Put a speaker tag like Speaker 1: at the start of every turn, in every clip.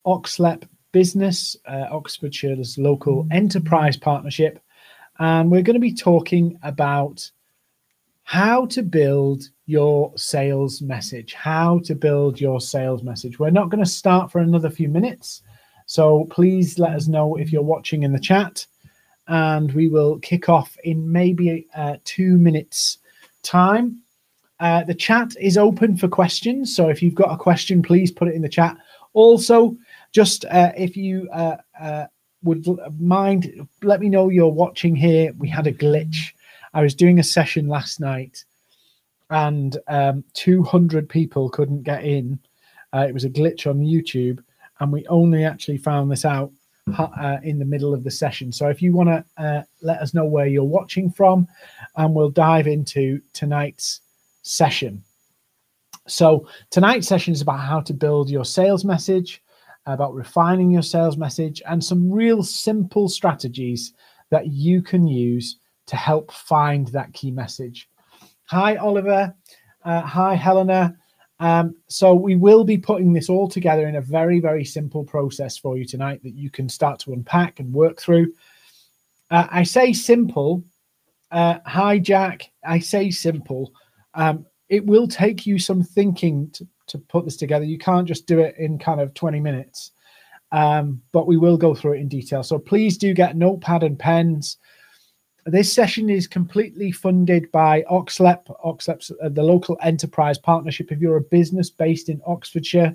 Speaker 1: Oxlep Business, Oxfordshire's local enterprise partnership. And we're going to be talking about how to build your sales message. How to build your sales message. We're not going to start for another few minutes. So please let us know if you're watching in the chat. And we will kick off in maybe 2 minutes time. The chat is open for questions. So if you've got a question, please put it in the chat. Also, just if you would mind, let me know you're watching here. We had a glitch. I was doing a session last night and 200 people couldn't get in. It was a glitch on YouTube, and we only actually found this out in the middle of the session. So if you want to let us know where you're watching from, and we'll dive into tonight's session. So tonight's session is about how to build your sales message, about refining your sales message, and some real simple strategies that you can use to help find that key message. Hi, Oliver. Hi, Helena. So we will be putting this all together in a very, very simple process for you tonight that you can start to unpack and work through. I say simple. Hi, Jack. I say simple. It will take you some thinking to put this together. You can't just do it in kind of 20 minutes, but we will go through it in detail. So please do get notepad and pens. This session is completely funded by Oxlep. Oxlep's the local enterprise partnership. If you're a business based in Oxfordshire,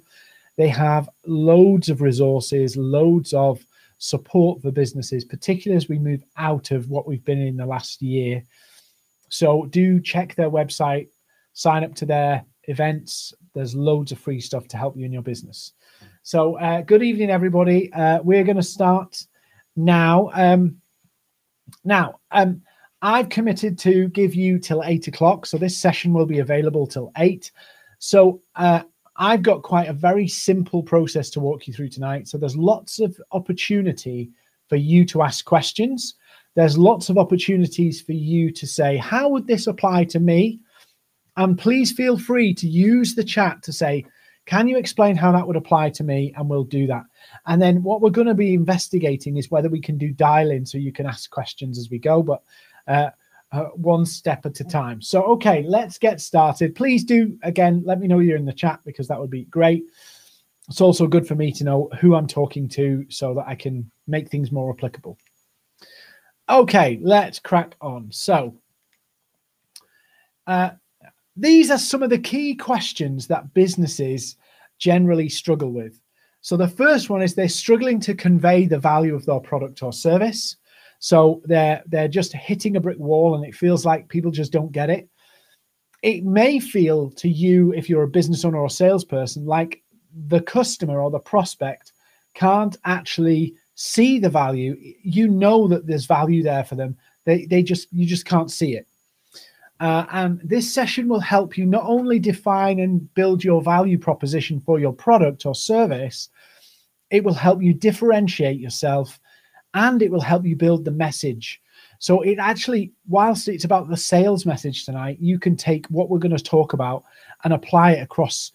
Speaker 1: they have loads of resources, loads of support for businesses, particularly as we move out of what we've been in the last year. So do check their website, sign up to their events. There's loads of free stuff to help you in your business. So good evening, everybody. We're going to start now. I've committed to give you till 8 o'clock. So this session will be available till 8. So I've got quite a very simple process to walk you through tonight. So there's lots of opportunity for you to ask questions. There's lots of opportunities for you to say, how would this apply to me? And please feel free to use the chat to say, can you explain how that would apply to me? And we'll do that. And then what we're going to be investigating is whether we can do dial-in so you can ask questions as we go, but one step at a time. So, okay, let's get started. Please do, again, let me know you're in the chat because that would be great. It's also good for me to know who I'm talking to so that I can make things more applicable. Okay, let's crack on. So, these are some of the key questions that businesses generally struggle with. So the first one is they're struggling to convey the value of their product or service. So they're just hitting a brick wall and it feels like people just don't get it. It may feel to you, if you're a business owner or salesperson, like the customer or the prospect can't actually see the value. You know that there's value there for them. You just can't see it. And this session will help you not only define and build your value proposition for your product or service, it will help you differentiate yourself and it will help you build the message. So it actually, whilst it's about the sales message tonight, you can take what we're going to talk about and apply it across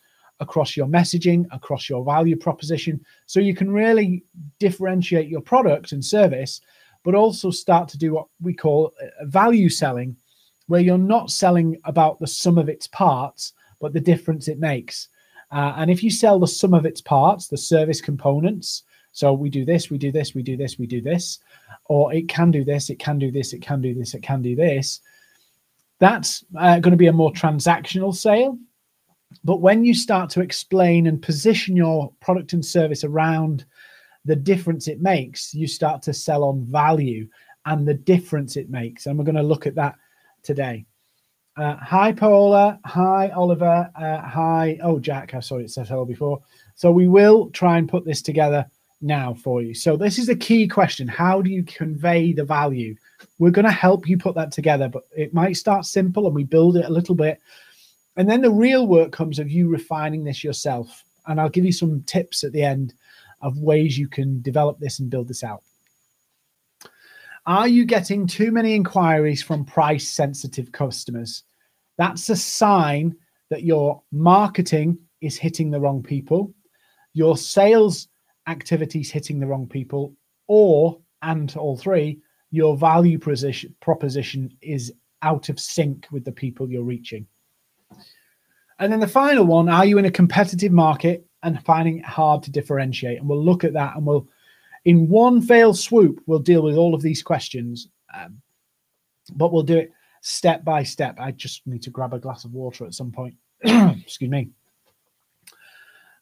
Speaker 1: your messaging, across your value proposition. So you can really differentiate your product and service, but also start to do what we call value selling, where you're not selling about the sum of its parts, but the difference it makes. And if you sell the sum of its parts, the service components, so we do this, we do this, we do this, we do this, or it can do this, it can do this, it can do this, it can do this, that's going to be a more transactional sale. But when you start to explain and position your product and service around the difference it makes, you start to sell on value and the difference it makes. And we're going to look at that today. Hi, Paola. Hi, Oliver. Hi. Oh, Jack. I saw it said hello before. So we will try and put this together now for you. So this is a key question. How do you convey the value? We're going to help you put that together, but it might start simple and we build it a little bit. And then the real work comes of you refining this yourself. And I'll give you some tips at the end of ways you can develop this and build this out. Are you getting too many inquiries from price-sensitive customers? That's a sign that your marketing is hitting the wrong people. Your sales activities hitting the wrong people, or, and all three, your value proposition is out of sync with the people you're reaching. And then the final one, are you in a competitive market and finding it hard to differentiate? And we'll look at that, and we'll, in one fell swoop, we'll deal with all of these questions, but we'll do it step by step. I just need to grab a glass of water at some point. Excuse me.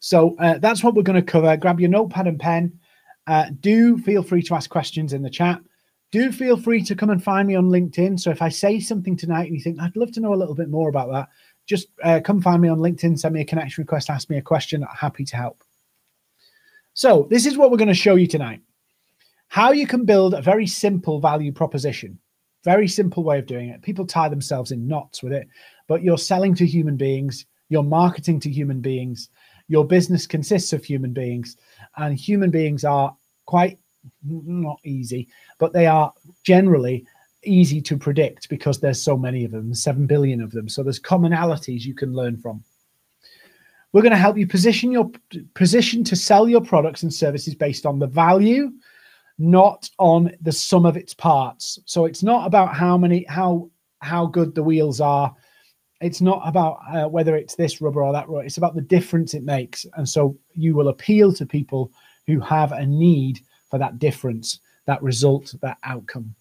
Speaker 1: So that's what we're going to cover. Grab your notepad and pen. Do feel free to ask questions in the chat. Do feel free to come and find me on LinkedIn. So if I say something tonight and you think, I'd love to know a little bit more about that, just come find me on LinkedIn, send me a connection request, ask me a question. I'm happy to help. So this is what we're going to show you tonight. How you can build a very simple value proposition. Very simple way of doing it. People tie themselves in knots with it, but you're selling to human beings. You're marketing to human beings. Your business consists of human beings, and human beings are quite, not easy, but they are generally easy to predict because there's so many of them, 7 billion of them. So there's commonalities you can learn from. We're going to help you position to sell your products and services based on the value, not on the sum of its parts. So it's not about how good the wheels are. It's not about whether it's this rubber or that rubber. It's about the difference it makes. And so you will appeal to people who have a need for that difference, that result, that outcome.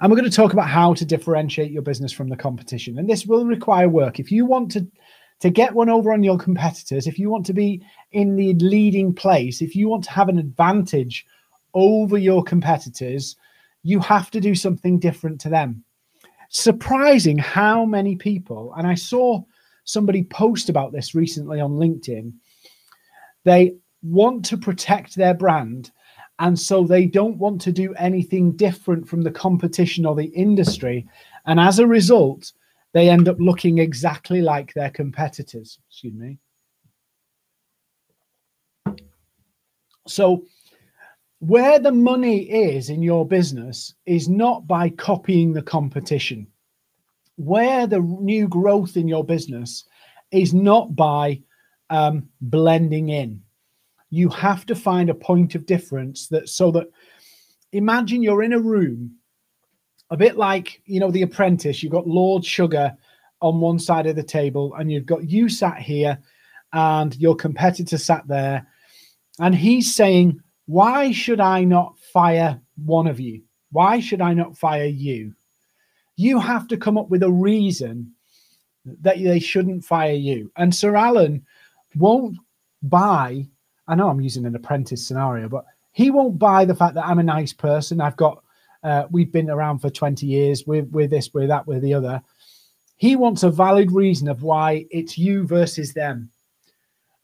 Speaker 1: And we're going to talk about how to differentiate your business from the competition. And this will require work. If you want to get one over on your competitors, if you want to be in the leading place, if you want to have an advantage over your competitors, you have to do something different to them. Surprising how many people, and I saw somebody post about this recently on LinkedIn, they want to protect their brand, and so they don't want to do anything different from the competition or the industry. And as a result, they end up looking exactly like their competitors. Excuse me. So where the money is in your business is not by copying the competition. Where the new growth in your business is not by blending in. You have to find a point of difference so that imagine you're in a room, a bit like, you know, The Apprentice. You've got Lord Sugar on one side of the table, and you've got you sat here and your competitor sat there, and he's saying, why should I not fire one of you? Why should I not fire you? You have to come up with a reason that they shouldn't fire you. And Sir Alan won't buy, I know I'm using an apprentice scenario, but he won't buy the fact that I'm a nice person. We've been around for 20 years. We're this, we're that, we're the other. He wants a valid reason of why it's you versus them.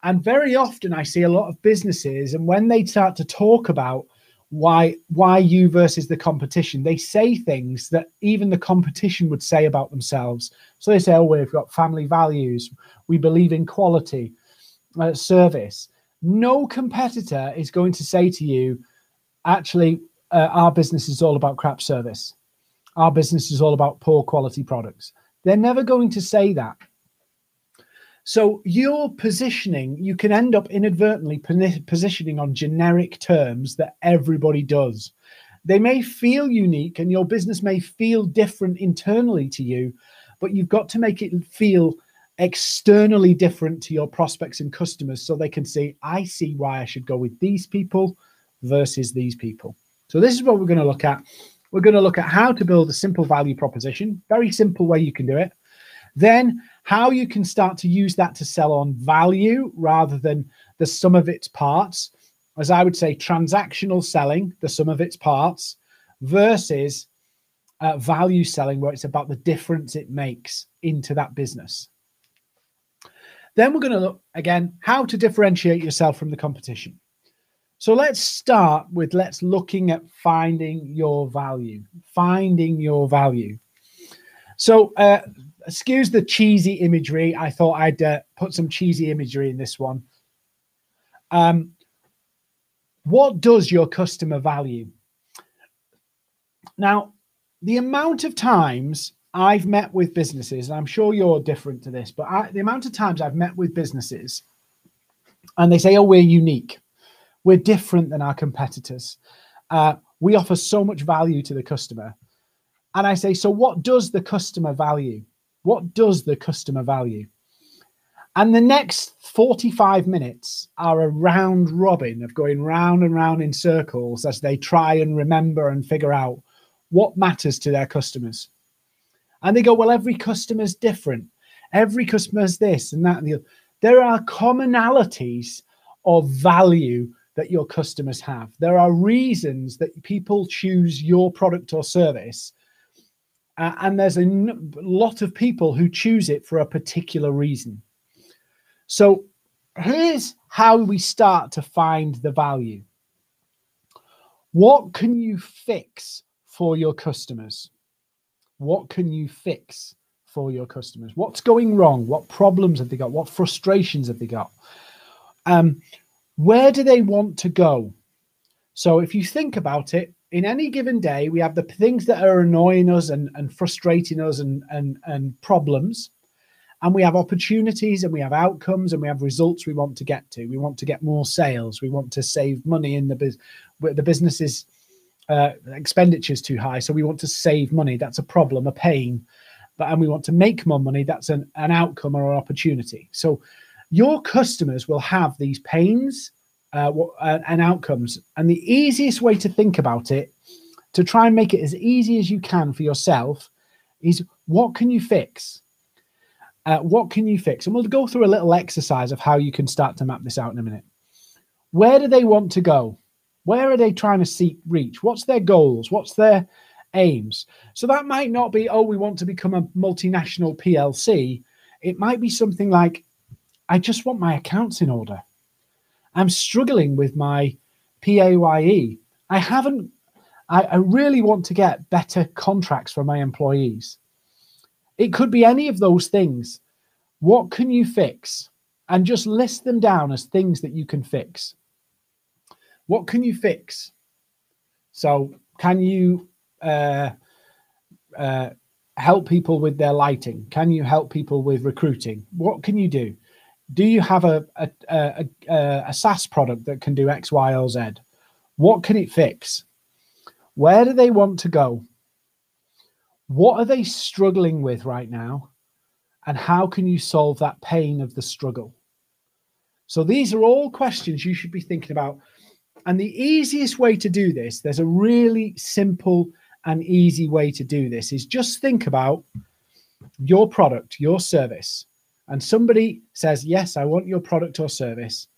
Speaker 1: And very often I see a lot of businesses, and when they start to talk about why you versus the competition, they say things that even the competition would say about themselves. So they say, oh, we've got family values. We believe in quality, service. No competitor is going to say to you, actually, our business is all about crap service. Our business is all about poor quality products. They're never going to say that. So your positioning, you can end up inadvertently positioning on generic terms that everybody does. They may feel unique and your business may feel different internally to you, but you've got to make it feel externally different to your prospects and customers so they can say, I see why I should go with these people versus these people. So this is what we're going to look at. We're going to look at how to build a simple value proposition, very simple way you can do it. Then how you can start to use that to sell on value rather than the sum of its parts. As I would say, transactional selling, the sum of its parts, versus value selling, where it's about the difference it makes into that business. Then we're going to look, again, how to differentiate yourself from the competition. So let's start with looking at finding your value. Finding your value. So excuse the cheesy imagery. I thought I'd put some cheesy imagery in this one. What does your customer value? Now, the amount of times I've met with businesses, and I'm sure you're different to this, but the amount of times I've met with businesses and they say, oh, we're unique. We're different than our competitors. We offer so much value to the customer. And I say, so what does the customer value? What does the customer value? And the next 45 minutes are a round robin of going round and round in circles as they try and remember and figure out what matters to their customers. And they go, well, every customer's different. Every customer's this and that and the other. There are commonalities of value that your customers have. There are reasons that people choose your product or service. And there's a lot of people who choose it for a particular reason. So here's how we start to find the value. What can you fix for your customers? What can you fix for your customers? What's going wrong? What problems have they got? What frustrations have they got? Where do they want to go? So if you think about it, in any given day, we have the things that are annoying us and frustrating us and problems. And we have opportunities and we have outcomes and we have results we want to get to. We want to get more sales. We want to save money in the business's expenditure is too high. So we want to save money. That's a problem, a pain. And we want to make more money. That's an outcome or an opportunity. So your customers will have these pains and outcomes. And the easiest way to think about it, to try and make it as easy as you can for yourself, is what can you fix? What can you fix? And we'll go through a little exercise of how you can start to map this out in a minute. Where do they want to go? Where are they trying to reach? What's their goals? What's their aims? So that might not be, oh, we want to become a multinational PLC. It might be something like, I just want my accounts in order. I'm struggling with my PAYE. I really want to get better contracts for my employees. It could be any of those things. What can you fix? And just list them down as things that you can fix. What can you fix? So can you help people with their lighting? Can you help people with recruiting? What can you do? Do you have a SaaS product that can do X, Y, or Z? What can it fix? Where do they want to go? What are they struggling with right now? And how can you solve that pain of the struggle? So these are all questions you should be thinking about. And the easiest way to do this, there's a really simple and easy way to do this, is just think about your product, your service. And somebody says, yes, I want your product or service.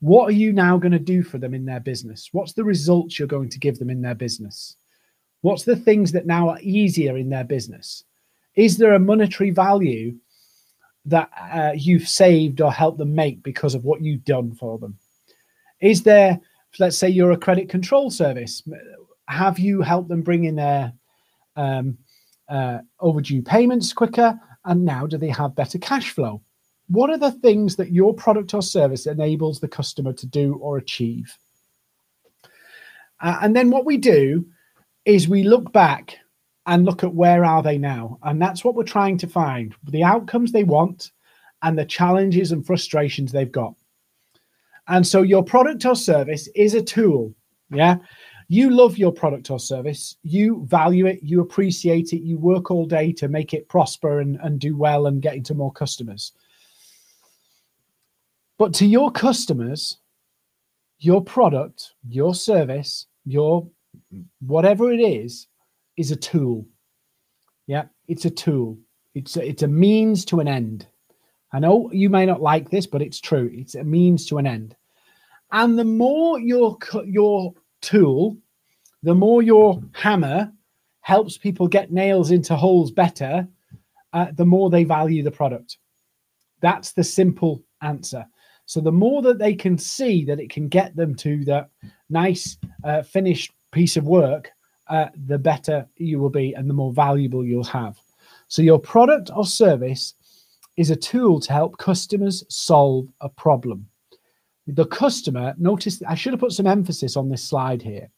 Speaker 1: What are you now going to do for them in their business? What's the results you're going to give them in their business? What's the things that now are easier in their business? Is there a monetary value that you've saved or helped them make because of what you've done for them? Is there, let's say you're a credit control service. Have you helped them bring in their overdue payments quicker? And now do they have better cash flow? What are the things that your product or service enables the customer to do or achieve? And then what we do is we look back and look at where are they now. And that's what we're trying to find, the outcomes they want and the challenges and frustrations they've got. And so your product or service is a tool. Yeah. You love your product or service. You value it. You appreciate it. You work all day to make it prosper and do well and get into more customers. But to your customers, your product, your service, your whatever it is a tool. Yeah, it's a tool. It's a means to an end. I know you may not like this, but it's true. It's a means to an end. And the more your tool, the more your hammer helps people get nails into holes better, the more they value the product. That's the simple answer. So the more that they can see that it can get them to the nice finished piece of work, the better you will be and the more valuable you'll have. So your product or service is a tool to help customers solve a problem. The customer, notice I should have put some emphasis on this slide here.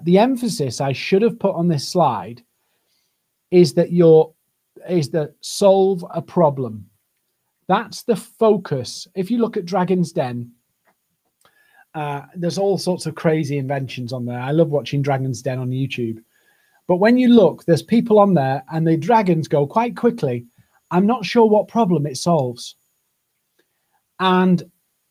Speaker 1: The emphasis I should have put on this slide is that solve a problem. That's the focus. If you look at Dragon's Den, There's all sorts of crazy inventions on there. I love watching Dragon's Den on YouTube. But when you look, there's people on there and the dragons go quite quickly. I'm not sure what problem it solves. And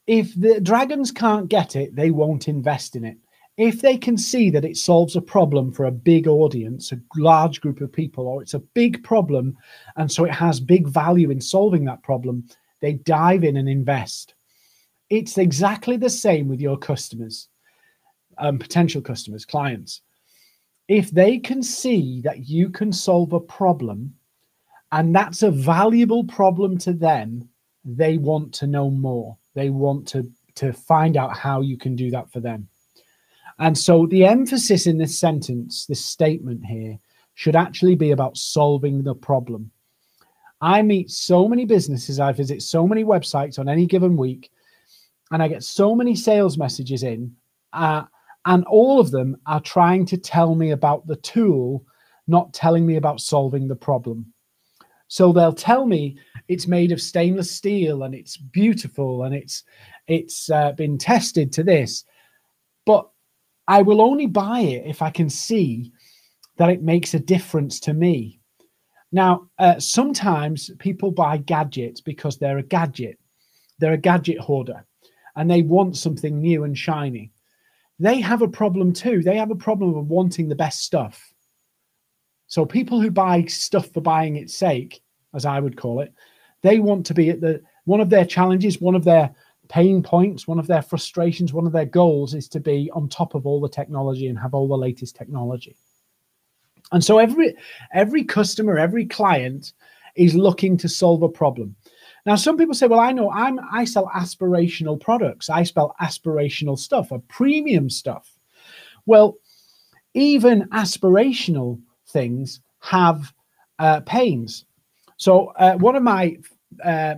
Speaker 1: if the dragons can't get it, they won't invest in it. If they can see that it solves a problem for a big audience, a large group of people, or it's a big problem, and so it has big value in solving that problem, they dive in and invest. It's exactly the same with your customers, potential customers, clients. If they can see that you can solve a problem and that's a valuable problem to them, they want to know more. They want to find out how you can do that for them. And so the emphasis in this sentence, this statement here, should actually be about solving the problem. I meet so many businesses, I visit so many websites on any given week, and I get so many sales messages in, and all of them are trying to tell me about the tool, not telling me about solving the problem. So they'll tell me it's made of stainless steel and it's beautiful and it's been tested to this, but I will only buy it if I can see that it makes a difference to me. Now, sometimes people buy gadgets because they're a gadget. They're a gadget hoarder and they want something new and shiny. They have a problem too. They have a problem of wanting the best stuff. So people who buy stuff for buying its sake, as I would call it, they want to be at one of their challenges, one of their pain points, one of their frustrations, one of their goals is to be on top of all the technology and have all the latest technology. And so every customer, every client is looking to solve a problem. Now, some people say, well, I sell aspirational products. I sell aspirational stuff, or premium stuff. Well, even aspirational things have pains. So one of my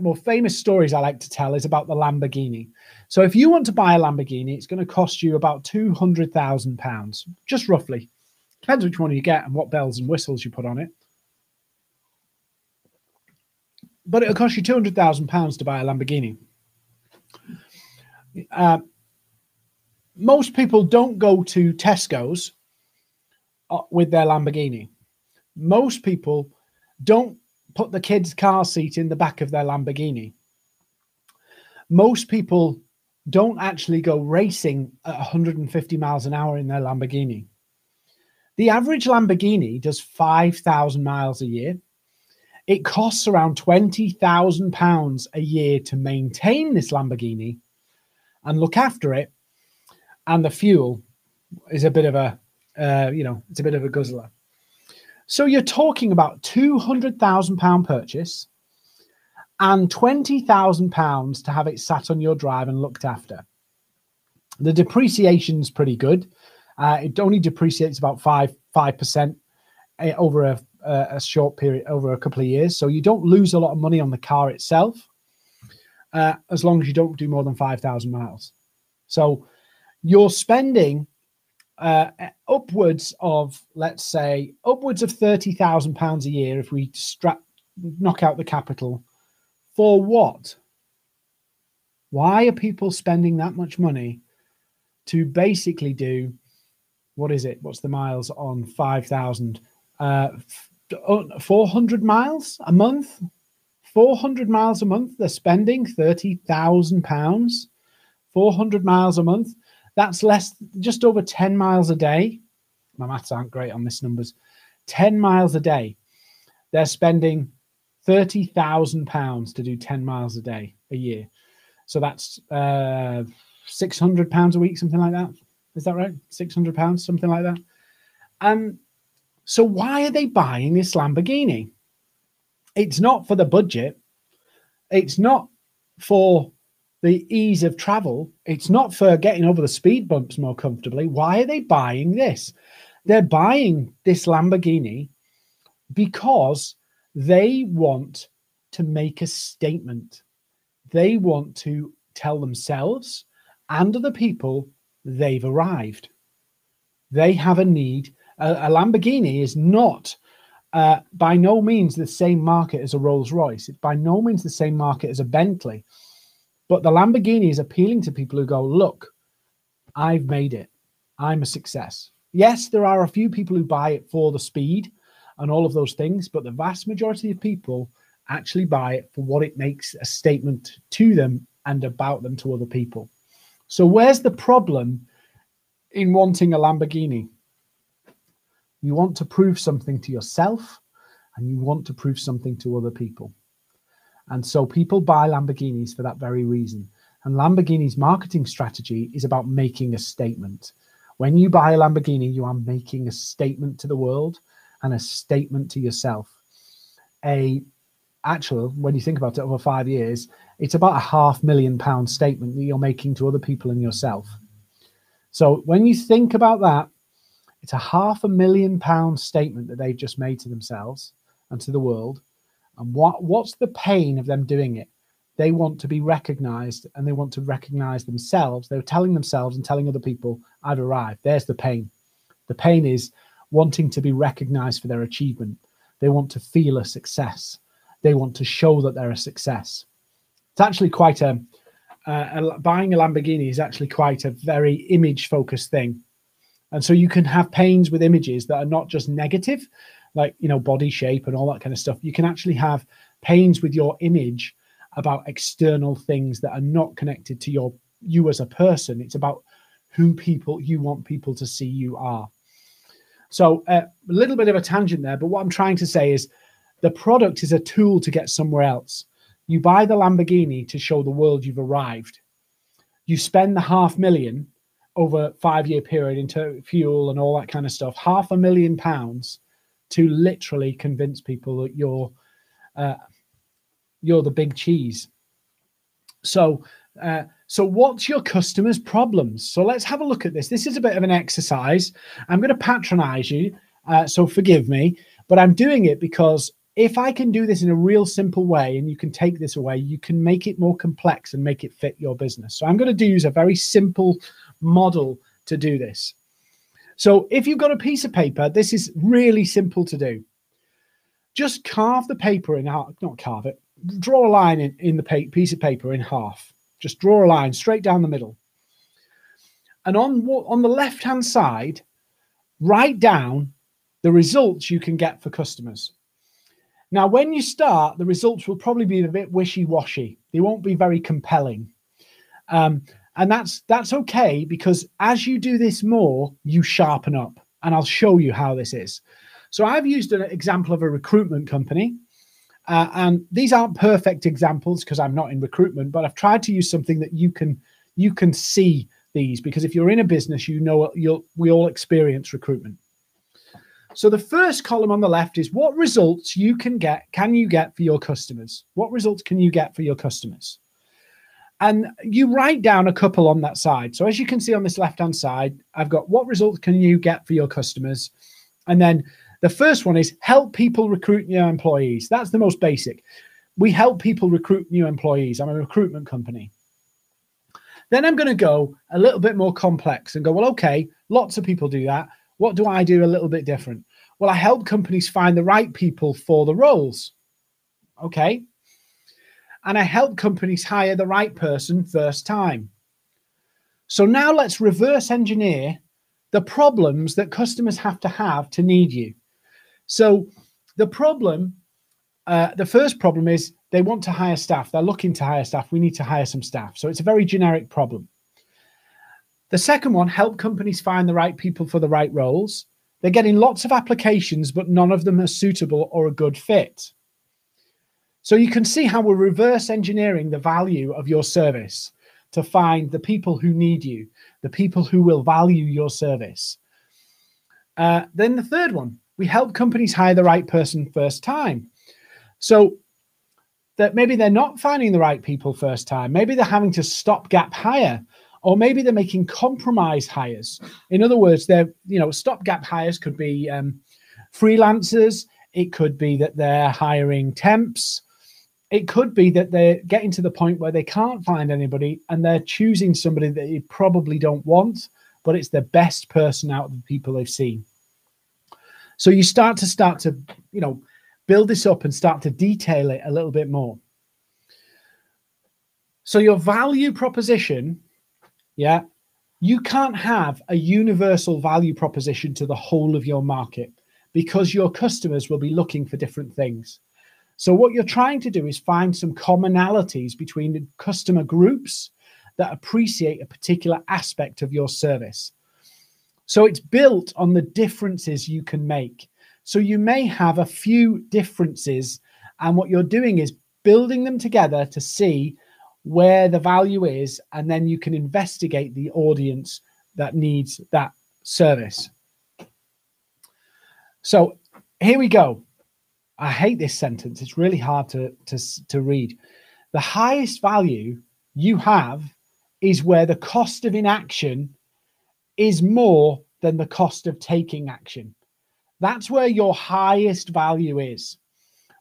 Speaker 1: more famous stories I like to tell is about the Lamborghini. So if you want to buy a Lamborghini, it's going to cost you about £200,000, just roughly. Depends which one you get and what bells and whistles you put on it. But it'll cost you £200,000 to buy a Lamborghini. Most people don't go to Tesco's with their Lamborghini. Most people don't put the kids' car seat in the back of their Lamborghini. Most people don't actually go racing at 150 miles an hour in their Lamborghini. The average Lamborghini does 5,000 miles a year. It costs around £20,000 a year to maintain this Lamborghini and look after it. And the fuel is a bit of a, it's a bit of a guzzler. So you're talking about £200,000 purchase and £20,000 to have it sat on your drive and looked after. The depreciation's pretty good. It only depreciates about 5% over a short period, over a couple of years. So you don't lose a lot of money on the car itself, as long as you don't do more than 5,000 miles. So you're spending upwards of, let's say, upwards of £30,000 a year if we knock out the capital. For what? Why are people spending that much money to basically do, what is it? What's the miles on 5,000? 400 miles a month? 400 miles a month. They're spending £30,000. 400 miles a month. That's just over 10 miles a day. My maths aren't great on this numbers. 10 miles a day. They're spending £30,000 to do 10 miles a day, a year. So that's £600 a week, something like that. Is that right? £600, something like that. So why are they buying this Lamborghini? It's not for the budget. It's not for the ease of travel. It's not for getting over the speed bumps more comfortably. Why are they buying this? They're buying this Lamborghini because they want to make a statement. They want to tell themselves and other people they've arrived. They have a need. A Lamborghini is not by no means the same market as a Rolls-Royce. It's by no means the same market as a Bentley. But the Lamborghini is appealing to people who go, look, I've made it. I'm a success. Yes, there are a few people who buy it for the speed and all of those things, but the vast majority of people actually buy it for what it makes a statement to them and about them to other people. So where's the problem in wanting a Lamborghini? You want to prove something to yourself and you want to prove something to other people. And so people buy Lamborghinis for that very reason. And Lamborghini's marketing strategy is about making a statement. When you buy a Lamborghini, you are making a statement to the world and a statement to yourself. Actually, when you think about it, over 5 years, it's about a £500,000 statement that you're making to other people and yourself. So when you think about that, it's a £500,000 statement that they've just made to themselves and to the world. And what's the pain of them doing it? They want to be recognized and they want to recognize themselves. They're telling themselves and telling other people, I've arrived. There's the pain. The pain is wanting to be recognized for their achievement. They want to feel a success. They want to show that they're a success. It's actually quite buying a Lamborghini is actually quite a very image focused thing. And so you can have pains with images that are not just negative, like, body shape and all that kind of stuff. You can actually have pains with your image about external things that are not connected to you as a person. It's about who you want people to see you are. So a little bit of a tangent there, but what I'm trying to say is the product is a tool to get somewhere else. You buy the Lamborghini to show the world you've arrived. You spend the £500,000 over a 5-year period into fuel and all that kind of stuff, £500,000 to literally convince people that you're the big cheese. So what's your customers' problems? So let's have a look at this. This is a bit of an exercise. I'm going to patronize you, so forgive me, but I'm doing it because if I can do this in a real simple way and you can take this away, you can make it more complex and make it fit your business. So I'm going to use a very simple model to do this. So if you've got a piece of paper, this is really simple to do. Just carve the paper in half, not carve it, draw a line in the piece of paper in half. Just draw a line straight down the middle. And on the left-hand side, write down the results you can get for customers. Now, when you start, the results will probably be a bit wishy-washy. They won't be very compelling. And that's okay, because as you do this more, you sharpen up. And I'll show you how this is. So I've used an example of a recruitment company. And these aren't perfect examples because I'm not in recruitment, but I've tried to use something that you can see these, because if you're in a business, we all experience recruitment. So the first column on the left is what results you can you get for your customers? What results can you get for your customers? And you write down a couple on that side. So as you can see on this left-hand side, I've got what results can you get for your customers? And then the first one is help people recruit new employees. That's the most basic. We help people recruit new employees. I'm a recruitment company. Then I'm going to go a little bit more complex and go, well, okay, lots of people do that. What do I do a little bit different? Well, I help companies find the right people for the roles. Okay. And I help companies hire the right person first time. So now let's reverse engineer the problems that customers have to need you. So the first problem is they want to hire staff. They're looking to hire staff. We need to hire some staff. So it's a very generic problem. The second one, help companies find the right people for the right roles. They're getting lots of applications, but none of them are suitable or a good fit. So you can see how we're reverse engineering the value of your service to find the people who need you, the people who will value your service. Then the third one, we help companies hire the right person first time. So that maybe they're not finding the right people first time. Maybe they're having to stopgap hire, or maybe they're making compromise hires. In other words, stopgap hires could be freelancers. It could be that they're hiring temps. It could be that they're getting to the point where they can't find anybody and they're choosing somebody that they probably don't want, but it's the best person out of the people they've seen. So you start to build this up and start to detail it a little bit more. So your value proposition, You can't have a universal value proposition to the whole of your market because your customers will be looking for different things. So what you're trying to do is find some commonalities between the customer groups that appreciate a particular aspect of your service. So it's built on the differences you can make. So you may have a few differences, and what you're doing is building them together to see where the value is, and then you can investigate the audience that needs that service. So here we go. I hate this sentence. It's really hard to read. The highest value you have is where the cost of inaction is more than the cost of taking action. That's where your highest value is,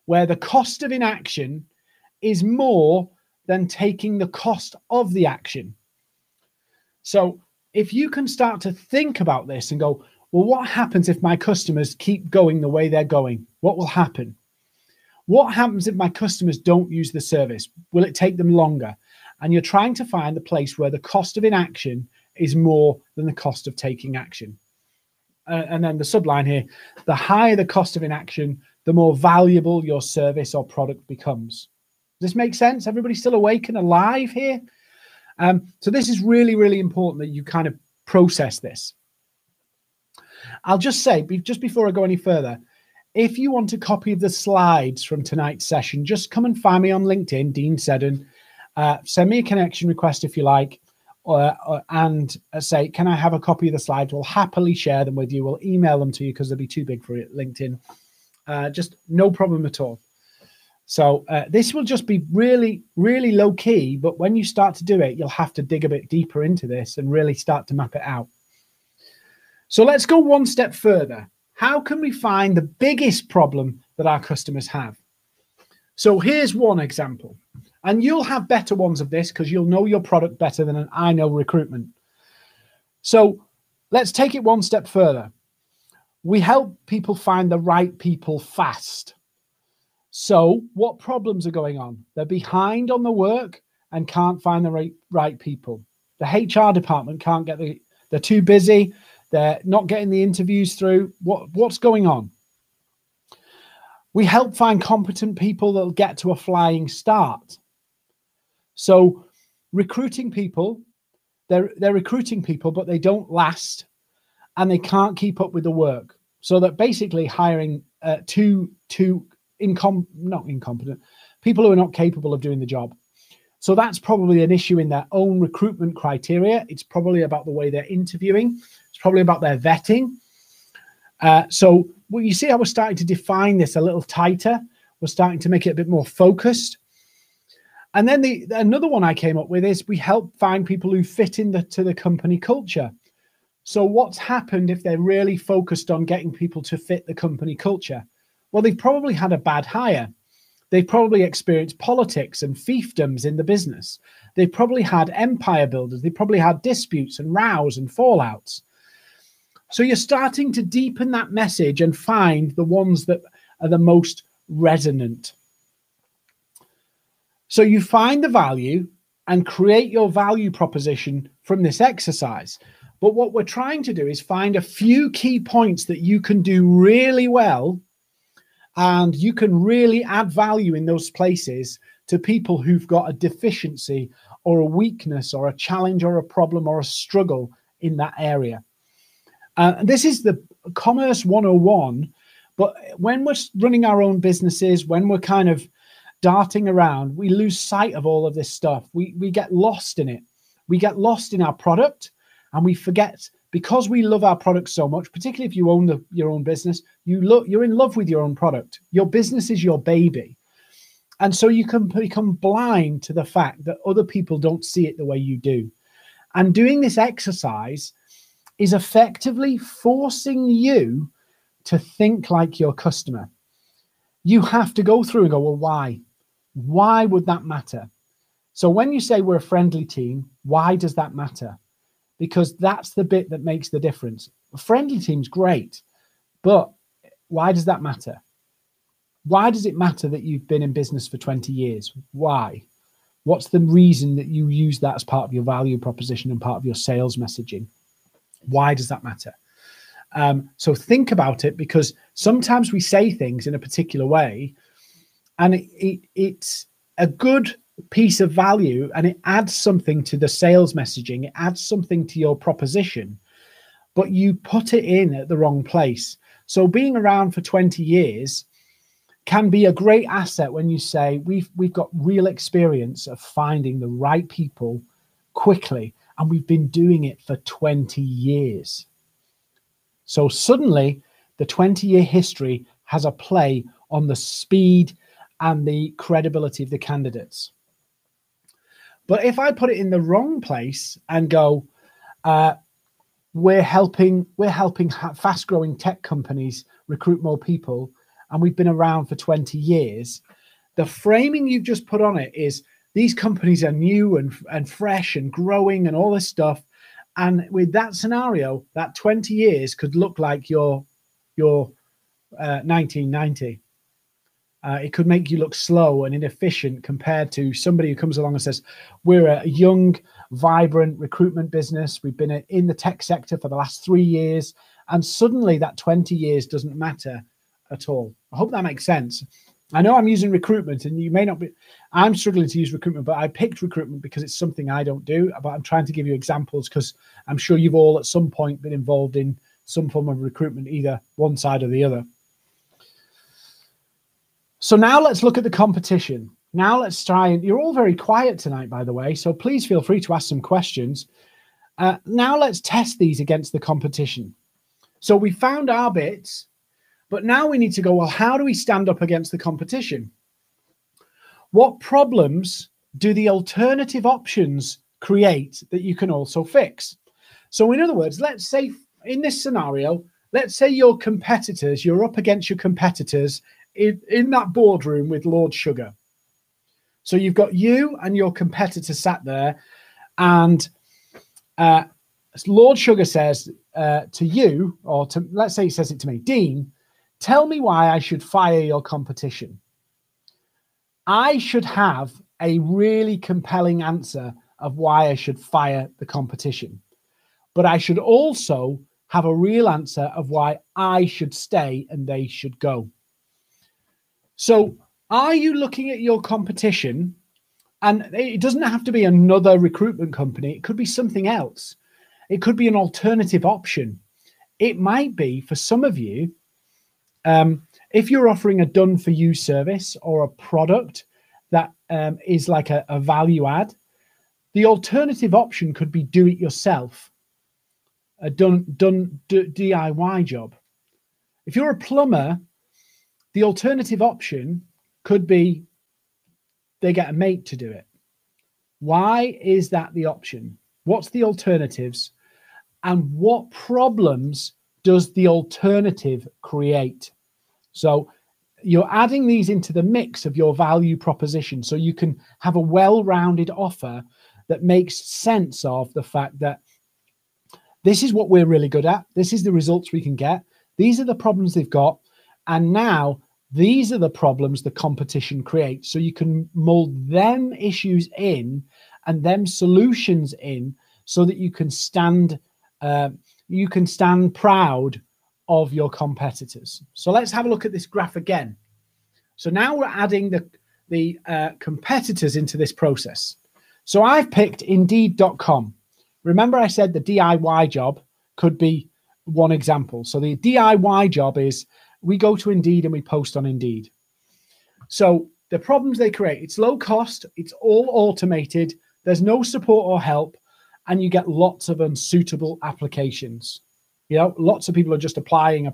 Speaker 1: where the cost of inaction is more than taking the cost of the action. So if you can start to think about this and go, well, what happens if my customers keep going the way they're going? What will happen? What happens if my customers don't use the service? Will it take them longer? And you're trying to find the place where the cost of inaction is more than the cost of taking action. And then the subline here, the higher the cost of inaction, the more valuable your service or product becomes. Does this make sense? Everybody still awake and alive here? So this is really, really important that you kind of process this. I'll just say, just before I go any further, if you want a copy of the slides from tonight's session, just come and find me on LinkedIn, Dean Seddon. Send me a connection request if you like, and say, can I have a copy of the slides? We'll happily share them with you. We'll email them to you because they'll be too big for LinkedIn. Just no problem at all. So this will just be really, really low key, but when you start to do it, you'll have to dig a bit deeper into this and really start to map it out. So let's go one step further. How can we find the biggest problem that our customers have? So here's one example, and you'll have better ones of this because you'll know your product better than I know recruitment. So let's take it one step further. We help people find the right people fast. So what problems are going on? They're behind on the work and can't find the right people. The HR department can't get they're too busy. They're not getting the interviews through. What's going on? We help find competent people that'll get to a flying start. So recruiting people, they're recruiting people, but they don't last and they can't keep up with the work. So that basically hiring not incompetent people who are not capable of doing the job. So that's probably an issue in their own recruitment criteria. It's probably about the way they're interviewing. It's probably about their vetting. So well, you see how we're starting to define this a little tighter. We're starting to make it a bit more focused. And then another one I came up with is we help find people who fit into the company culture. So what's happened if they're really focused on getting people to fit the company culture? Well, they've probably had a bad hire. They've probably experienced politics and fiefdoms in the business. They've probably had empire builders. They've probably had disputes and rows and fallouts. So you're starting to deepen that message and find the ones that are the most resonant. So you find the value and create your value proposition from this exercise. But what we're trying to do is find a few key points that you can do really well, and you can really add value in those places to people who've got a deficiency or a weakness or a challenge or a problem or a struggle in that area. This is the Commerce 101, but when we're running our own businesses, when we're kind of darting around, we lose sight of all of this stuff. We get lost in it. We get lost in our product, and we forget, because we love our product so much, particularly if you own your own business, you're in love with your own product. Your business is your baby. And so you can become blind to the fact that other people don't see it the way you do. And doing this exercise is effectively forcing you to think like your customer. You have to go through and go, well, why? Why would that matter? So when you say we're a friendly team, why does that matter? Because that's the bit that makes the difference. A friendly team's great, but why does that matter? Why does it matter that you've been in business for 20 years? Why? What's the reason that you use that as part of your value proposition and part of your sales messaging? Why does that matter? So think about it, because sometimes we say things in a particular way and it's a good piece of value and it adds something to the sales messaging. It adds something to your proposition, but you put it in at the wrong place. So being around for 20 years can be a great asset when you say we've got real experience of finding the right people quickly, and we've been doing it for 20 years. So suddenly the 20-year history has a play on the speed and the credibility of the candidates. But if I put it in the wrong place and go, we're helping fast-growing tech companies recruit more people, and we've been around for 20 years, the framing you've just put on it is these companies are new and fresh and growing and all this stuff. And with that scenario, that 20 years could look like your 1990. It could make you look slow and inefficient compared to somebody who comes along and says, we're a young, vibrant recruitment business. We've been in the tech sector for the last 3 years. And suddenly that 20 years doesn't matter at all. I hope that makes sense. I know I'm using recruitment and you may not be, I'm struggling to use recruitment, but I picked recruitment because it's something I don't do, but I'm trying to give you examples because I'm sure you've all at some point been involved in some form of recruitment, either one side or the other. So now let's look at the competition. Now let's try, and you're all very quiet tonight, by the way, so please feel free to ask some questions. Now let's test these against the competition. So we found our bits, but now we need to go, well, how do we stand up against the competition? What problems do the alternative options create that you can also fix? So in other words, let's say in this scenario, let's say your competitors, you're up against your competitors in that boardroom with Lord Sugar. So you've got you and your competitor sat there, and Lord Sugar says to you, or to, let's say he says it to me, Dean, tell me why I should fire your competition. I should have a really compelling answer of why I should fire the competition. But I should also have a real answer of why I should stay and they should go. So are you looking at your competition? And it doesn't have to be another recruitment company. It could be something else. It could be an alternative option. It might be, for some of you, if you're offering a done-for-you service or a product that is like a value add, the alternative option could be do it yourself, a DIY job. If you're a plumber, the alternative option could be they get a mate to do it. Why is that the option? What's the alternatives? And what problems does the alternative create? So you're adding these into the mix of your value proposition so you can have a well-rounded offer that makes sense of the fact that this is what we're really good at. This is the results we can get. These are the problems they've got. And now these are the problems the competition creates. So you can mold them issues in and them solutions in so that you can stand proud of your competitors. So let's have a look at this graph again. So now we're adding the competitors into this process. So I've picked Indeed.com. Remember I said the DIY job could be one example. So the DIY job is we go to Indeed and we post on Indeed. So the problems they create, it's low cost, it's all automated, there's no support or help, and you get lots of unsuitable applications. You know, lots of people are just applying.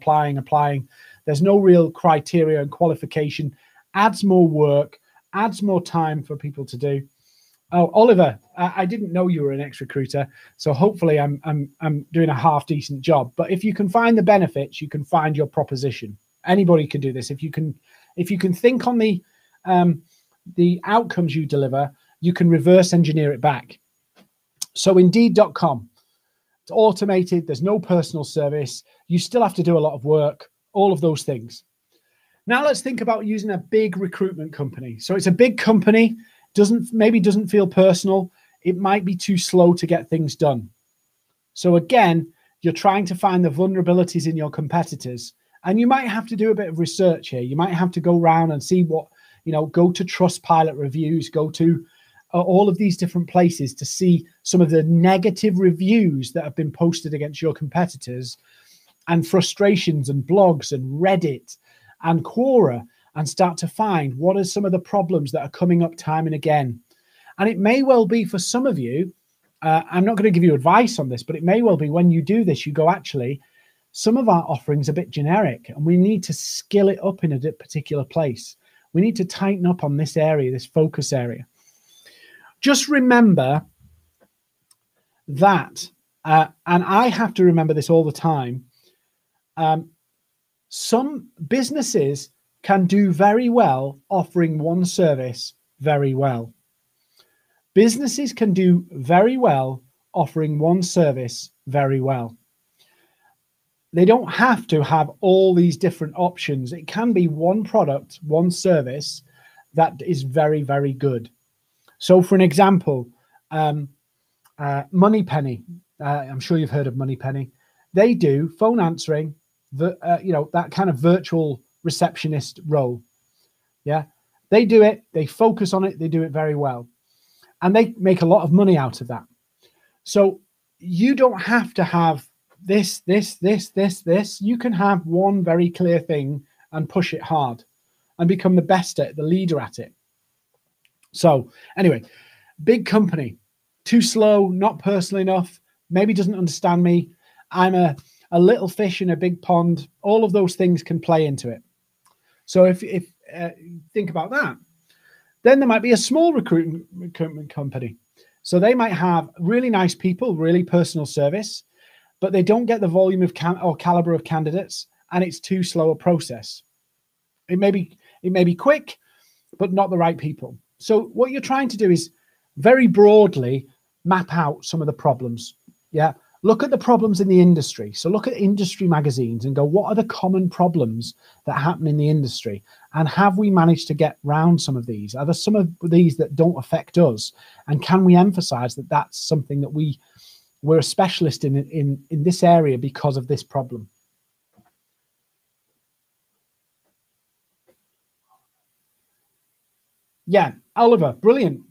Speaker 1: There's no real criteria and qualification, adds more work, adds more time for people to do. Oh, Oliver, I didn't know you were an ex-recruiter, so hopefully I'm doing a half decent job. But if you can find the benefits, you can find your proposition. Anybody can do this. If you can think on the outcomes you deliver, you can reverse engineer it back. So Indeed.com, it's automated. There's no personal service. You still have to do a lot of work. All of those things. Now let's think about using a big recruitment company. So it's a big company. maybe doesn't feel personal. It might be too slow to get things done. So again, you're trying to find the vulnerabilities in your competitors, and you might have to do a bit of research here. You might have to go around and see what, go to Trustpilot reviews, go to all of these different places to see some of the negative reviews that have been posted against your competitors, and frustrations and blogs and Reddit and Quora, and start to find what are some of the problems that are coming up time and again. And it may well be for some of you, I'm not going to give you advice on this, but it may well be when you do this, you go, actually, some of our offerings are a bit generic and we need to skill it up in a particular place. We need to tighten up on this area, this focus area. Just remember that, and I have to remember this all the time, some businesses can do very well offering one service very well. Businesses can do very well offering one service very well. They don't have to have all these different options. It can be one product, one service that is very, very good. So for an example, Moneypenny, I'm sure you've heard of Moneypenny. They do phone answering, that kind of virtual receptionist role. Yeah, they do it. They focus on it. They do it very well. And they make a lot of money out of that. So you don't have to have this. You can have one very clear thing and push it hard and become the best at it, the leader at it. So anyway, big company, too slow, not personal enough, maybe doesn't understand me. I'm a little fish in a big pond. All of those things can play into it. So if think about that, then there might be a small recruitment company. So they might have really nice people, really personal service, but they don't get the volume of or caliber of candidates, and it's too slow a process. It may be quick, but not the right people. So what you're trying to do is very broadly map out some of the problems. Yeah. Look at the problems in the industry. So look at industry magazines and go, what are the common problems that happen in the industry? And have we managed to get round some of these? Are there some of these that don't affect us? And can we emphasize that that's something that we're a specialist in this area because of this problem? Yeah, Oliver, brilliant.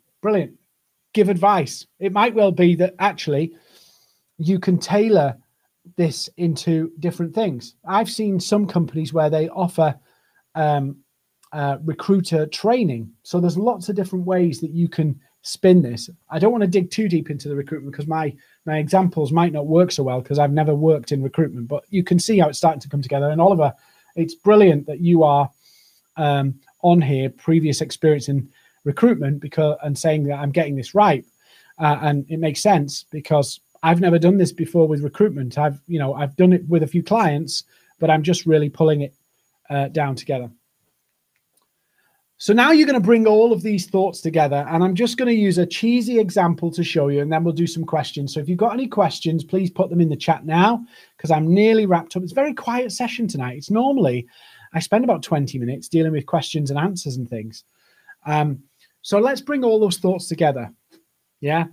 Speaker 1: Give advice. It might well be that actually you can tailor this into different things. I've seen some companies where they offer recruiter training. So there's lots of different ways that you can spin this. I don't want to dig too deep into the recruitment because my examples might not work so well because I've never worked in recruitment, but you can see how it's starting to come together. And Oliver, it's brilliant that you are on here, previous experience in recruitment, and saying that I'm getting this right. And it makes sense because I've never done this before with recruitment. I've done it with a few clients, but I'm just really pulling it down together. So now you're going to bring all of these thoughts together, and I'm just going to use a cheesy example to show you, and then we'll do some questions. So if you've got any questions, please put them in the chat now, because I'm nearly wrapped up. It's a very quiet session tonight. It's normally, I spend about 20 minutes dealing with questions and answers and things. So let's bring all those thoughts together. Yeah.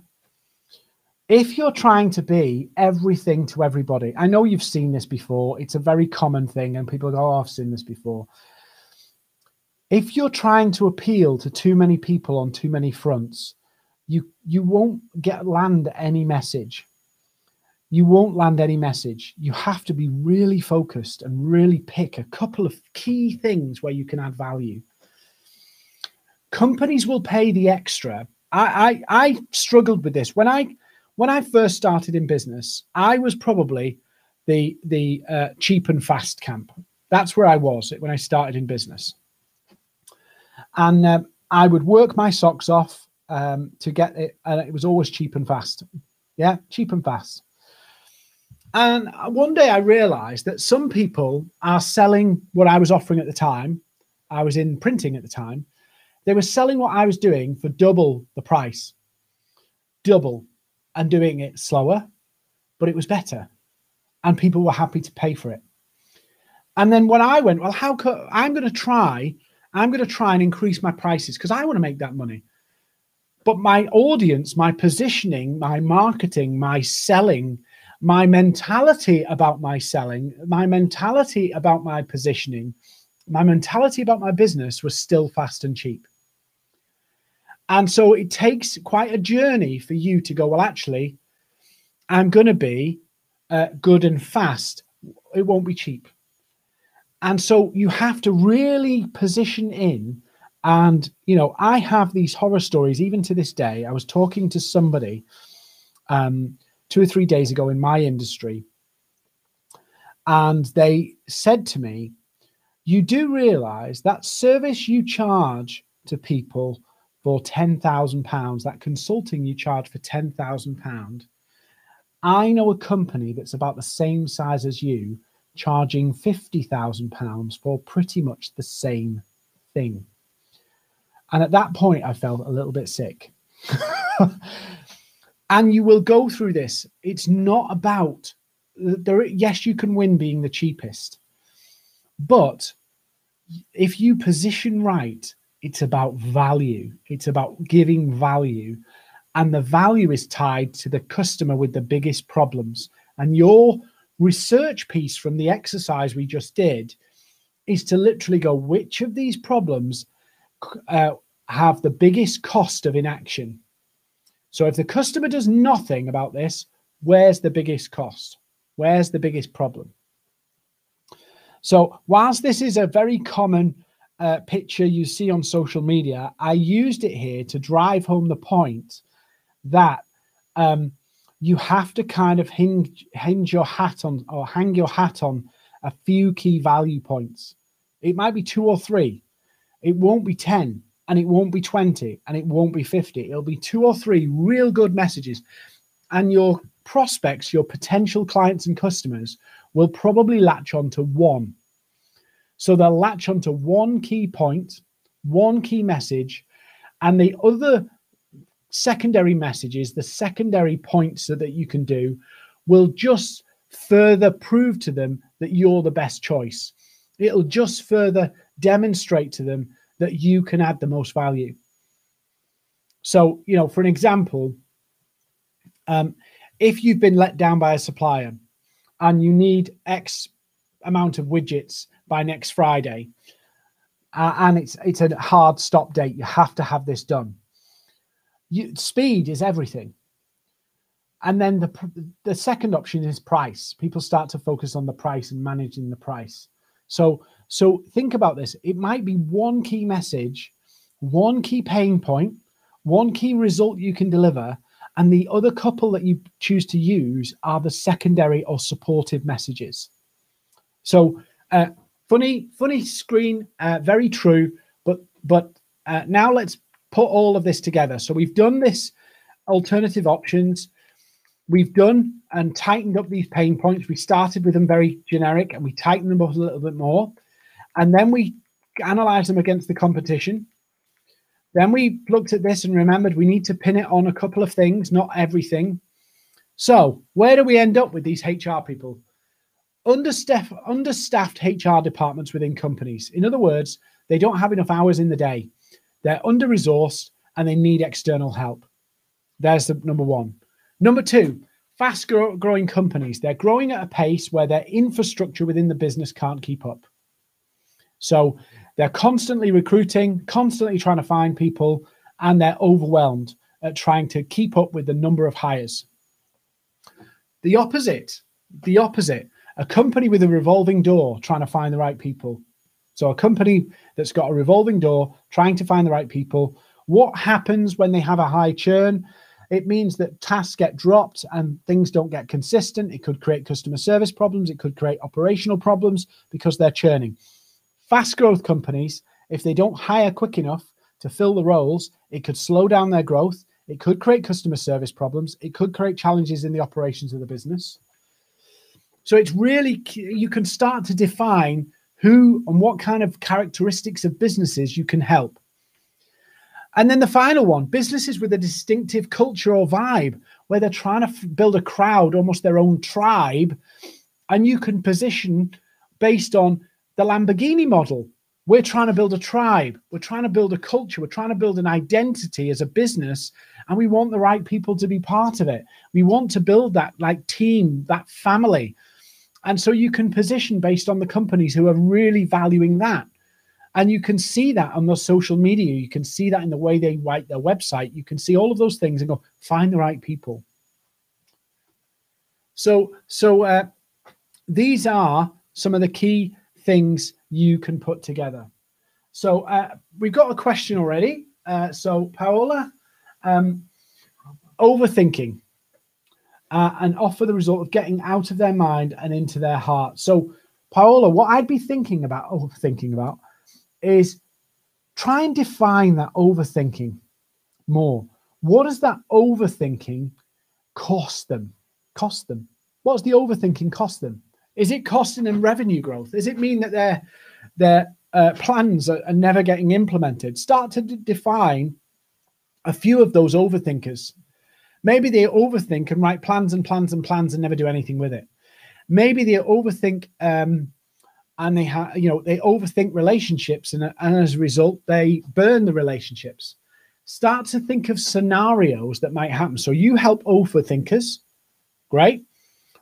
Speaker 1: If you're trying to be everything to everybody, I know you've seen this before. It's a very common thing, and people go, oh, I've seen this before. If you're trying to appeal to too many people on too many fronts, you won't land any message. You won't land any message. You have to be really focused and really pick a couple of key things where you can add value. Companies will pay the extra. I struggled with this. When I first started in business, I was probably the cheap and fast camp. That's where I was when I started in business. And I would work my socks off to get it. And it was always cheap and fast. Yeah, cheap and fast. And one day I realized that some people are selling what I was offering at the time. I was in printing at the time. They were selling what I was doing for double the price. Double. And doing it slower, but it was better. And people were happy to pay for it. And then when I went, well, I'm going to try and increase my prices because I want to make that money. But my audience, my positioning, my marketing, my selling, my mentality about my selling, my mentality about my positioning, my mentality about my business was still fast and cheap. And so it takes quite a journey for you to go, well, actually, I'm going to be good and fast. It won't be cheap. And so you have to really position in. And, you know, I have these horror stories, even to this day. I was talking to somebody 2 or 3 days ago in my industry, and they said to me, you do realize that service you charge to people for £10,000, that consulting you charge for £10,000, I know a company that's about the same size as you charging £50,000 for pretty much the same thing. And at that point, I felt a little bit sick. And you will go through this. It's not about, yes, you can win being the cheapest. But if you position right, it's about value. It's about giving value. And the value is tied to the customer with the biggest problems. And your research piece from the exercise we just did is to literally go, which of these problems have the biggest cost of inaction? So if the customer does nothing about this, where's the biggest cost? Where's the biggest problem? So whilst this is a very common picture you see on social media, I used it here to drive home the point that you have to kind of hang your hat on a few key value points. It might be 2 or 3. It won't be 10, and it won't be 20, and it won't be 50. It'll be 2 or 3 real good messages. And your prospects, your potential clients and customers will probably latch onto one. So they'll latch onto one key point, one key message, and the other secondary messages, the secondary points that you can do will just further prove to them that you're the best choice. It'll just further demonstrate to them that you can add the most value. So, you know, for an example, if you've been let down by a supplier and you need X amount of widgets by next Friday, and it's a hard stop date, you have to have this done. Speed is everything. And then the second option is price. People start to focus on the price and managing the price. So think about this. It might be one key message, one key pain point, one key result you can deliver, and the other couple that you choose to use are the secondary or supportive messages. So funny screen, very true. But now let's put all of this together. So we've done this alternative options. We've done and tightened up these pain points. We started with them very generic and we tightened them up a little bit more. And then we analyzed them against the competition. Then we looked at this and remembered we need to pin it on a couple of things, not everything. So where do we end up with these HR people? Understaffed HR departments within companies. In other words, they don't have enough hours in the day. They're under-resourced and they need external help. There's the number one. Number two, fast-growing companies. They're growing at a pace where their infrastructure within the business can't keep up. So they're constantly recruiting, constantly trying to find people, and they're overwhelmed at trying to keep up with the number of hires. The opposite, a company with a revolving door trying to find the right people. So a company that's got a revolving door trying to find the right people. What happens when they have a high churn? It means that tasks get dropped and things don't get consistent. It could create customer service problems. It could create operational problems because they're churning. Fast growth companies, if they don't hire quick enough to fill the roles, it could slow down their growth. It could create customer service problems. It could create challenges in the operations of the business. So it's really, you can start to define who and what kind of characteristics of businesses you can help. And then the final one, businesses with a distinctive culture or vibe, where they're trying to build a crowd, almost their own tribe. And you can position based on the Lamborghini model. We're trying to build a tribe. We're trying to build a culture. We're trying to build an identity as a business, and we want the right people to be part of it. We want to build that like team, that family. And so you can position based on the companies who are really valuing that. And you can see that on their social media. You can see that in the way they write their website. You can see all of those things and go, find the right people. So these are some of the key things you can put together. So we've got a question already. So Paola, overthinking and offer the result of getting out of their mind and into their heart. So Paola, what I'd be thinking about, is try and define that overthinking more. What does that overthinking cost them? What's the overthinking cost them? Is it costing them revenue growth? Does it mean that their plans are never getting implemented? Start to define a few of those overthinkers. Maybe they overthink and write plans and plans and plans and never do anything with it. Maybe they overthink and they overthink relationships, and as a result, they burn the relationships. Start to think of scenarios that might happen. So you help overthinkers. Great.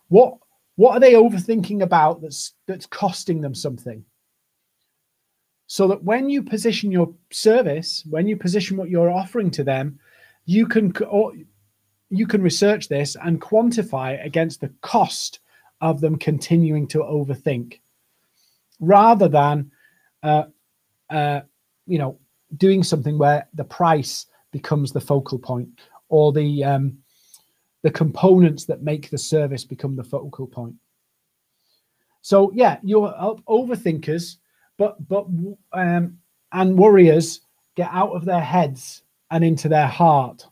Speaker 1: What are they overthinking about that's costing them something? So that when you position your service, when you position what you're offering to them, you can research this and quantify against the cost of them continuing to overthink, rather than doing something where the price becomes the focal point, or the components that make the service become the focal point. So yeah, you're overthinkers, and worriers get out of their heads and into their heart.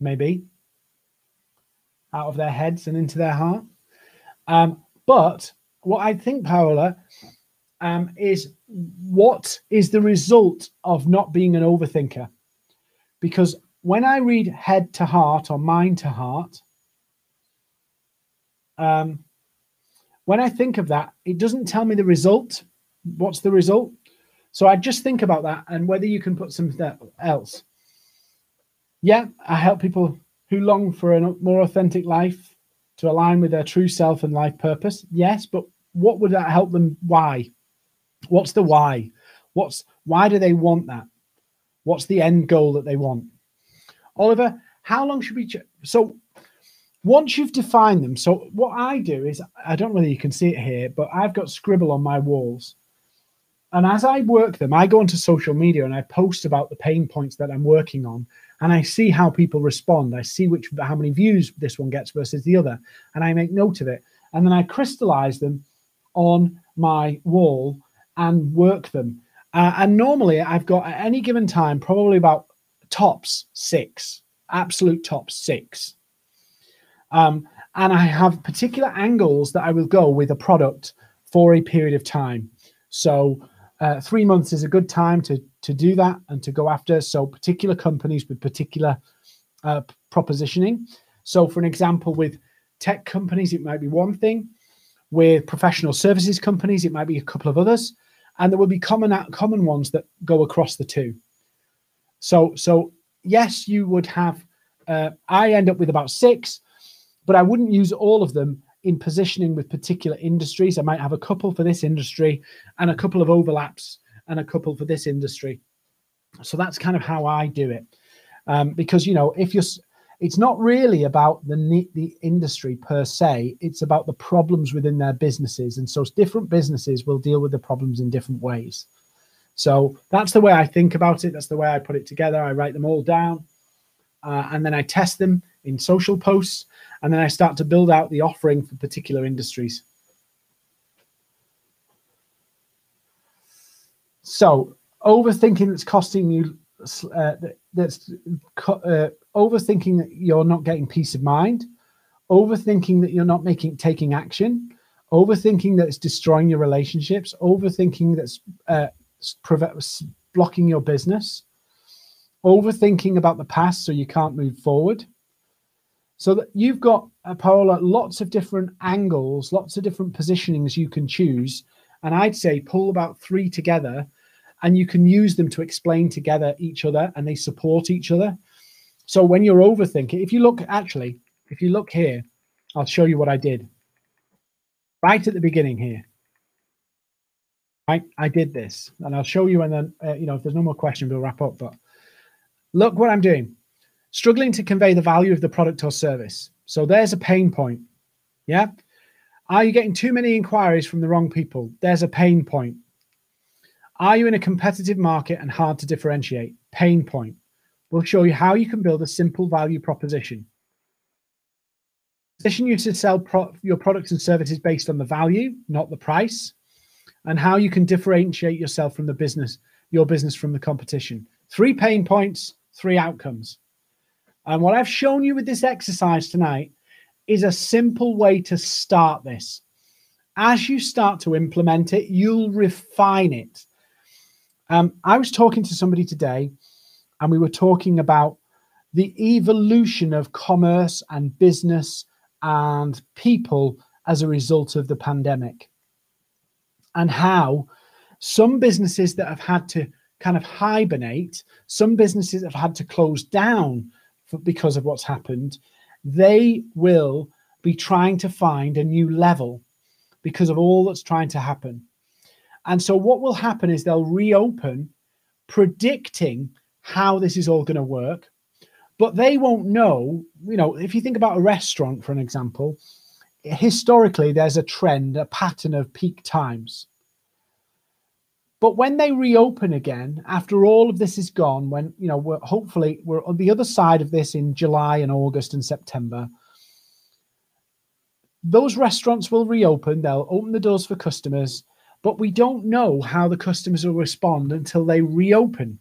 Speaker 1: Maybe out of their heads and into their heart. But what I think, Paola, is what is the result of not being an overthinker? Because when I read head to heart or mind to heart, when I think of that, it doesn't tell me the result. What's the result? So I just think about that and whether you can put something else. Yeah, I help people who long for a more authentic life to align with their true self and life purpose. Yes, but what would that help them? Why? What's the why? Why do they want that? What's the end goal that they want? Oliver, how long should we... So once you've defined them, so what I do is, I don't know whether you can see it here, but I've got scribble on my walls. And as I work them, I go onto social media and I post about the pain points that I'm working on. And I see how people respond. I see how many views this one gets versus the other. And I make note of it. And then I crystallize them on my wall and work them. And normally I've got at any given time, probably about tops 6, absolute top 6. And I have particular angles that I will go with a product for a period of time. So 3 months is a good time to do that and to go after. So particular companies with particular propositioning. So for an example, with tech companies, it might be one thing. With professional services companies, it might be a couple of others. And there will be common ones that go across the two. So yes, you would have, I end up with about 6, but I wouldn't use all of them in positioning with particular industries. I might have a couple for this industry and a couple of overlaps and a couple for this industry. So that's kind of how I do it. Because, it's not really about the industry per se, it's about the problems within their businesses. And so different businesses will deal with the problems in different ways. So that's the way I think about it. That's the way I put it together. I write them all down and then I test them in social posts. And then I start to build out the offering for particular industries. So overthinking that's costing you, overthinking that you're not getting peace of mind, overthinking that you're not taking action, overthinking that it's destroying your relationships, overthinking that's blocking your business, overthinking about the past so you can't move forward. So that you've got, Paola, lots of different angles, lots of different positionings you can choose. And I'd say pull about 3 together, and you can use them to explain together each other, and they support each other. So when you're overthinking, if you look here, I'll show you what I did right at the beginning here. Right, I did this, and I'll show you, and then if there's no more question, we'll wrap up. But look what I'm doing. Struggling to convey the value of the product or service. So there's a pain point. Yeah. Are you getting too many inquiries from the wrong people? There's a pain point. Are you in a competitive market and hard to differentiate? Pain point. We'll show you how you can build a simple value proposition. Position you to sell your products and services based on the value, not the price, and how you can differentiate yourself from your business from the competition. 3 pain points, 3 outcomes. And what I've shown you with this exercise tonight is a simple way to start this. As you start to implement it, you'll refine it. I was talking to somebody today, and we were talking about the evolution of commerce and business and people as a result of the pandemic, and how some businesses that have had to kind of hibernate, some businesses have had to close down because of what's happened, they will be trying to find a new level because of all that's trying to happen. And so what will happen is they'll reopen, predicting how this is all going to work, but they won't know. If you think about a restaurant, for an example, historically, there's a trend, a pattern of peak times. But when they reopen again, after all of this is gone, when, we're on the other side of this in July and August and September, those restaurants will reopen. They'll open the doors for customers, but we don't know how the customers will respond until they reopen.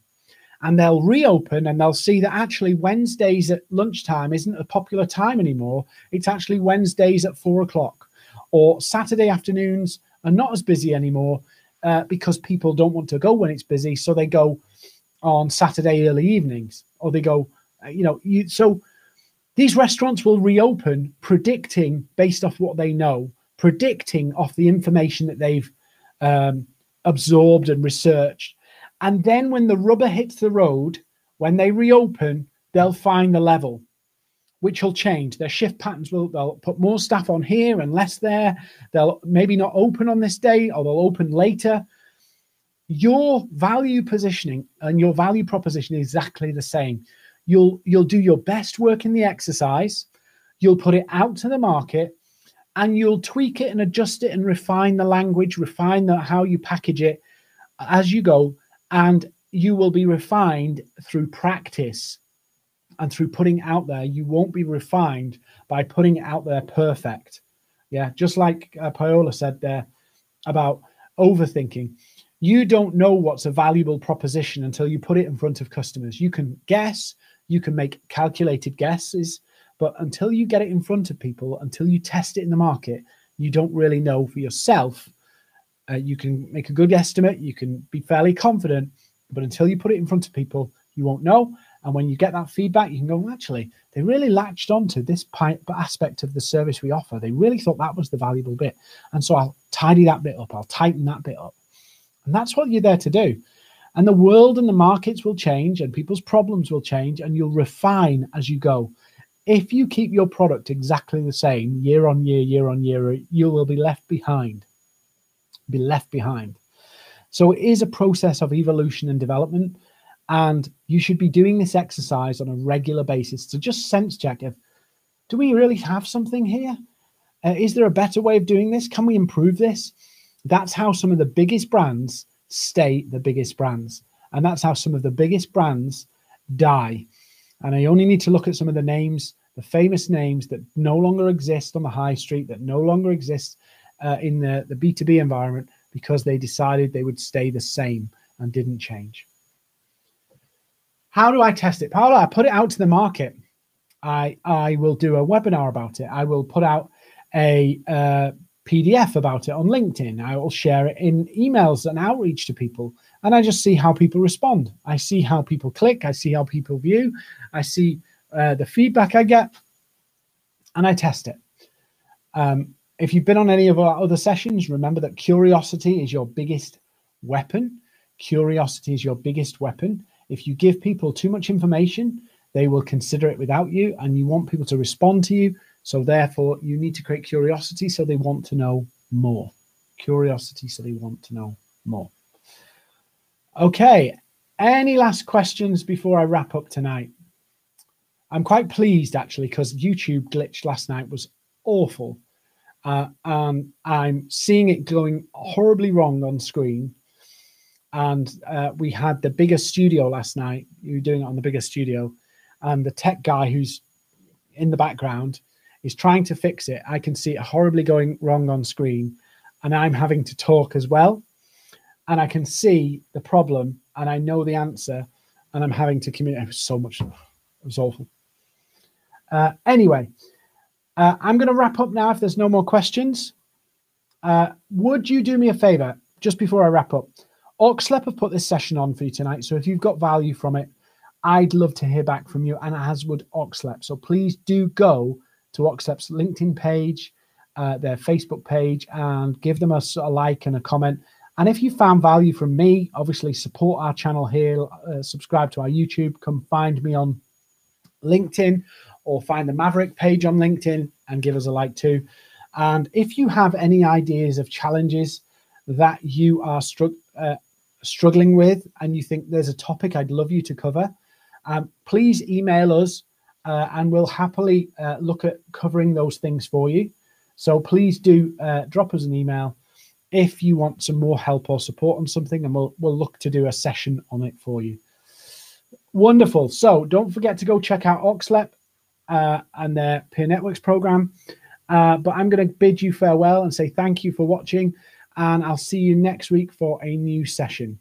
Speaker 1: And they'll reopen and they'll see that actually Wednesdays at lunchtime isn't a popular time anymore. It's actually Wednesdays at 4 o'clock, or Saturday afternoons are not as busy anymore because people don't want to go when it's busy. So they go on Saturday early evenings, or they go, so these restaurants will reopen predicting based off what they know, predicting off the information that they've absorbed and researched. And then when the rubber hits the road, when they reopen, they'll find the level, which will change. Their shift patterns they'll put more staff on here and less there. They'll maybe not open on this day, or they'll open later. Your value positioning and your value proposition is exactly the same. You'll do your best work in the exercise. You'll put it out to the market, and you'll tweak it and adjust it and refine the language, refine how you package it as you go. And you will be refined through practice and through putting out there. You won't be refined by putting it out there perfect. Yeah, just like Paola said there about overthinking. You don't know what's a valuable proposition until you put it in front of customers. You can guess, you can make calculated guesses, but until you get it in front of people, until you test it in the market, you don't really know for yourself. You can make a good estimate, you can be fairly confident, but until you put it in front of people, you won't know. And when you get that feedback, you can go, well, actually, they really latched onto this aspect of the service we offer. They really thought that was the valuable bit. And so I'll tidy that bit up, I'll tighten that bit up. And that's what you're there to do. And the world and the markets will change, and people's problems will change, and you'll refine as you go. If you keep your product exactly the same year on year, you will be left behind. So it is a process of evolution and development, and you should be doing this exercise on a regular basis to just sense check if, do we really have something here? Is there a better way of doing this? Can we improve this? That's how some of the biggest brands stay the biggest brands, and that's how some of the biggest brands die. And I only need to look at some of the names, the famous names that no longer exist on the high street, that no longer exist in the B2B environment, because they decided they would stay the same and didn't change. How do I test it, Paola? I put it out to the market. I will do a webinar about it. I will put out a PDF about it on LinkedIn. I will share it in emails and outreach to people. And I just see how people respond. I see how people click. I see how people view. I see the feedback I get, and I test it. If you've been on any of our other sessions, remember that curiosity is your biggest weapon. Curiosity is your biggest weapon. If you give people too much information, they will consider it without you, and you want people to respond to you. So therefore, you need to create curiosity so they want to know more. Curiosity so they want to know more. Okay, any last questions before I wrap up tonight? I'm quite pleased, actually, because YouTube glitch last night was awful. And I'm seeing it going horribly wrong on screen. And we had the bigger studio last night. You were doing it on the bigger studio. And the tech guy who's in the background is trying to fix it. I can see it horribly going wrong on screen. And I'm having to talk as well. And I can see the problem. And I know the answer. And I'm having to communicate. It was so much. It was awful. Anyway. I'm going to wrap up now if there's no more questions. Would you do me a favor just before I wrap up? Oxlep have put this session on for you tonight. So if you've got value from it, I'd love to hear back from you, and as would Oxlep. So please do go to Oxlep's LinkedIn page, their Facebook page, and give them a like and a comment. And if you found value from me, obviously support our channel here, subscribe to our YouTube, come find me on LinkedIn, or find the Maverick page on LinkedIn and give us a like too. And if you have any ideas of challenges that you are struggling with and you think there's a topic I'd love you to cover, please email us and we'll happily look at covering those things for you. So please do drop us an email if you want some more help or support on something, and we'll look to do a session on it for you. Wonderful. So don't forget to go check out Oxlep and their Peer Networks program. But I'm going to bid you farewell and say thank you for watching, and I'll see you next week for a new session.